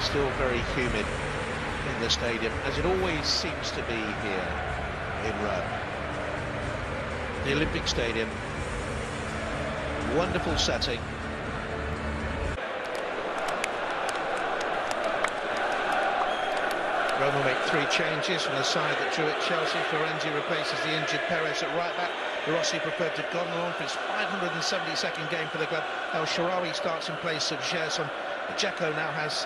still very humid in the stadium, as it always seems to be here in Rome. The Olympic Stadium, wonderful setting. Roma will make 3 changes from the side that drew at Chelsea. Florenzi replaces the injured Perez at right back. Rossi prepared to go on for his 572nd game for the club. El Shaarawy starts in place of Gerson. Dzeko now has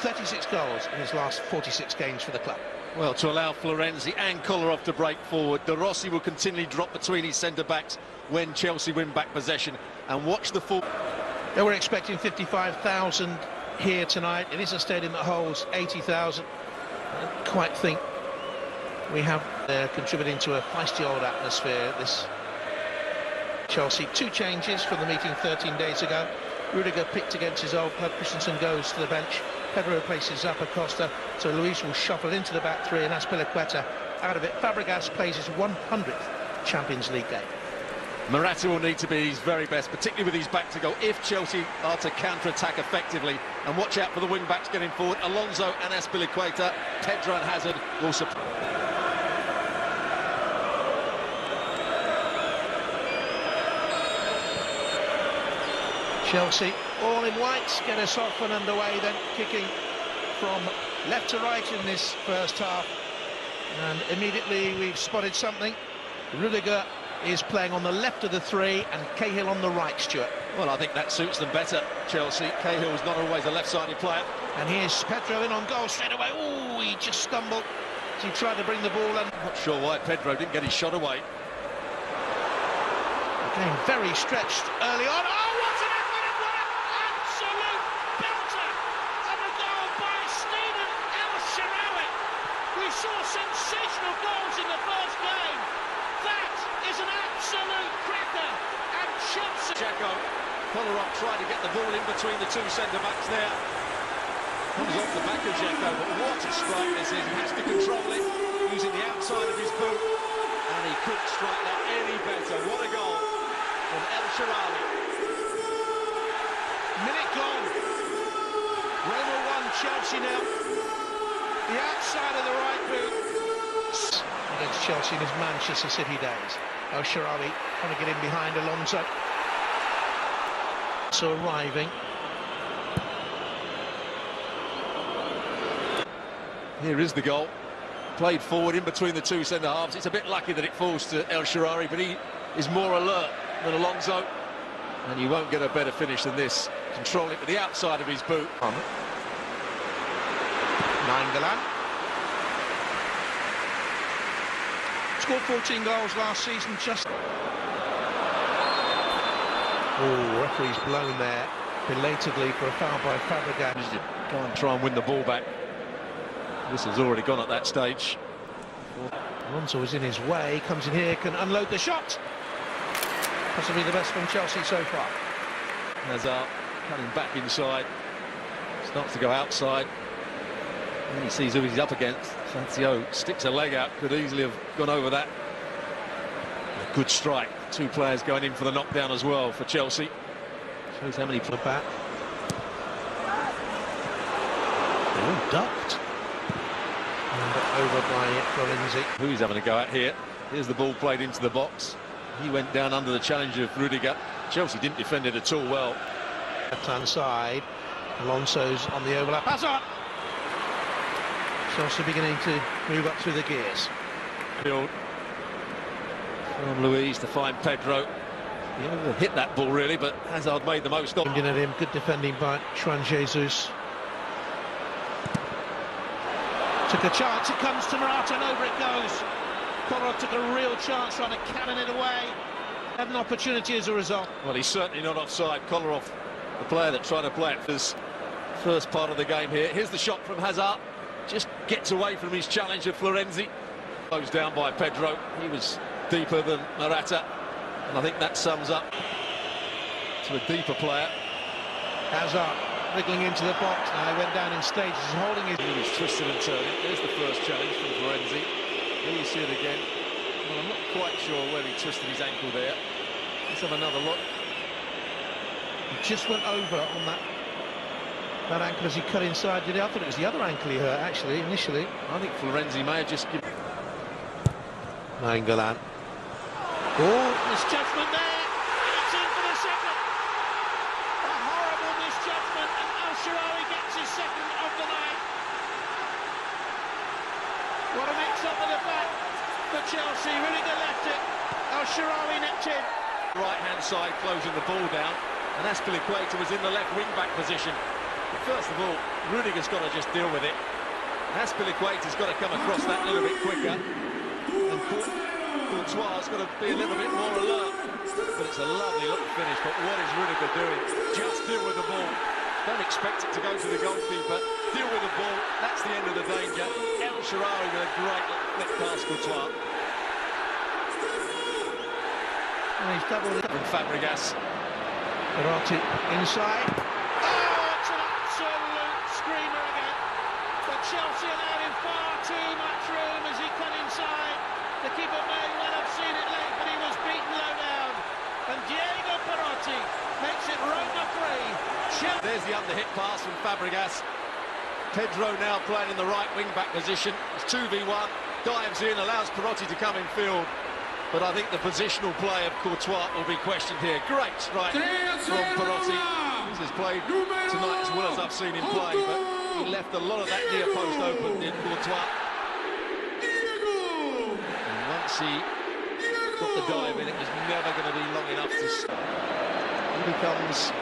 36 goals in his last 46 games for the club. Well, to allow Florenzi and Kolarov to break forward, De Rossi will continually drop between his centre-backs when Chelsea win back possession. And watch the full... They were expecting 55,000 here tonight. It is a stadium that holds 80,000. I don't quite think we have contributing to a feisty old atmosphere. This Chelsea, 2 changes from the meeting 13 days ago. Rudiger picked against his old club. Christensen goes to the bench. Pedro replaces Zappacosta, so Luis will shuffle into the back 3 and Azpilicueta out of it. Fabregas plays his 100th Champions League game. Morata will need to be his very best, particularly with his back to goal, if Chelsea are to counter-attack effectively. And watch out for the wing-backs getting forward. Alonso and Azpilicueta, Pedro and Hazard will support. Chelsea, all in white, get us off and underway, then kicking from left to right in this first half. And immediately we've spotted something. Rudiger is playing on the left of the 3 and Cahill on the right, Stuart. Well, I think that suits them better, Chelsea. Cahill's not always a left-sided player. And here's Pedro in on goal straight away. Oh, he just stumbled as he tried to bring the ball in. Not sure why Pedro didn't get his shot away. Again, very stretched early on. Oh, what an effort! What an absolute belter! And a goal by Steven El Shaarawy. We saw sensational goals in the first game. That is an absolute cracker. And Chelsea... Dzeko, Kolarov tried to get the ball in between the 2 centre-backs there. Comes off the back of Dzeko, but what a strike this is. He has to control it, using the outside of his boot. And he couldn't strike that any better. What a goal from El Shaarawy. Minute gone. Roma 1, Chelsea 0. The outside of the right boot. Against Chelsea in his Manchester City days. El Shaarawy trying to get in behind Alonso. So arriving. Here is the goal. Played forward in between the 2 centre-halves. It's a bit lucky that it falls to El Shaarawy, but he is more alert than Alonso. And you won't get a better finish than this. Control it with the outside of his boot. Nainggolan. Scored 14 goals last season, just... Oh, referee's blown there belatedly for a foul by Fabregas. Go and try and win the ball back. This has already gone at that stage. Alonso is in his way, comes in here, can unload the shot. Possibly the best from Chelsea so far. Hazard cutting back inside. Starts to go outside. And he sees who he's up against. Sancio sticks a leg out, could easily have gone over that. A good strike. 2 players going in for the knockdown as well for Chelsea. Shows how many the back. Oh, ducked. And over by Florenzi. Who he's having a go at here. Here's the ball played into the box. He went down under the challenge of Rudiger. Chelsea didn't defend it at all well. Left-hand side. Alonso's on the overlap. Hazard! Chelsea beginning to move up through the gears. From Luis to find Pedro. He never hit that ball really, but Hazard made the most of it. At him. Good defending by Juan Jesus. Took a chance, it comes to Morata and over it goes. Kolarov took a real chance trying to cannon it away. Had an opportunity as a result. Well, he's certainly not offside. Kolarov, the player that tried to play it for this first part of the game here. Here's the shot from Hazard. Just gets away from his challenge of Florenzi. Closed down by Pedro. He was deeper than Morata. And I think that sums up to a deeper player. Hazard wriggling into the box. Now he went down in stages, holding his... He was twisted and turning. There's the first challenge from Florenzi. Here you see it again. Well, I'm not quite sure where he twisted his ankle there. Let's have another look. He just went over on that That ankle as he cut inside, did he? I thought it was the other ankle he hurt, actually, initially. I think Florenzi may have just given... Nainggolan. Oh, misjudgment there. It's in for the second. A horrible misjudgment, and El Shaarawy gets his second of the night. What a mix-up at the back for Chelsea. Rudiger left it. El Shaarawy nipped in. Right-hand side closing the ball down, and Azpilicueta was in the left wing-back position. But first of all, Rudiger's got to just deal with it. Azpilicueta's got to come across that a little bit quicker. And Courtois' got to be a little bit more alert. But it's a lovely little finish. But what is Rudiger doing? Just deal with the ball. Don't expect it to go to the goalkeeper. Deal with the ball. That's the end of the danger. El Shaarawy with a great little flick past Courtois. And he's doubled it From Fabregas. Perotti inside. Oh, it's an absolute screamer again. But Chelsea allowed him far too much room as he cut inside. The keeper may well have seen it late, but he was beaten low down. And Diego Perotti makes it Roma 3. There's the underhit pass from Fabregas. Pedro now playing in the right wing-back position. It's 2v1. Dives in, allows Perotti to come in field. But I think the positional play of Courtois will be questioned here. Great strike from Perotti. This has played tonight as well as I've seen him play, but he left a lot of that near post open in Courtois. And once he got the dive in, it was never going to be long enough to... He becomes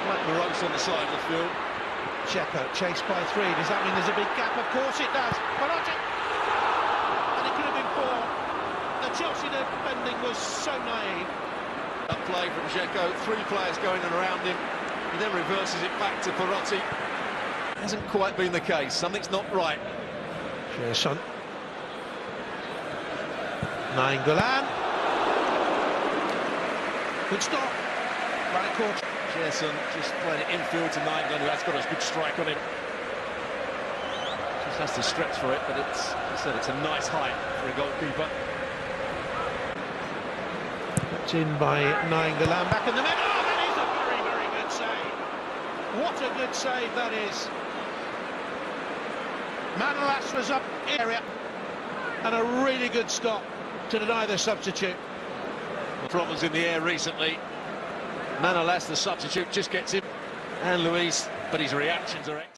quite morose on the side of the field. Dzeko chased by 3. Does that mean there's a big gap? Of course it does. Perotti! And it could have been 4. The Chelsea defending was so naive. That play from Dzeko, 3 players going in around him. He then reverses it back to Perotti. Hasn't quite been the case. Something's not right. Gerson. Nainggolan. Good stop. Right at court. Gerson just playing it infield to Nainggolan, who has got a good strike on him. Just has to stretch for it, but it's, as I said, it's a nice height for a goalkeeper. Put in by Nainggolan, back in the middle. Oh, that is a very, very good save. What a good save that is. Manolas was up in the area, and a really good stop to deny the substitute. Problems in the air recently. Manolas, the substitute, just gets him. And Luis, but his reactions are excellent.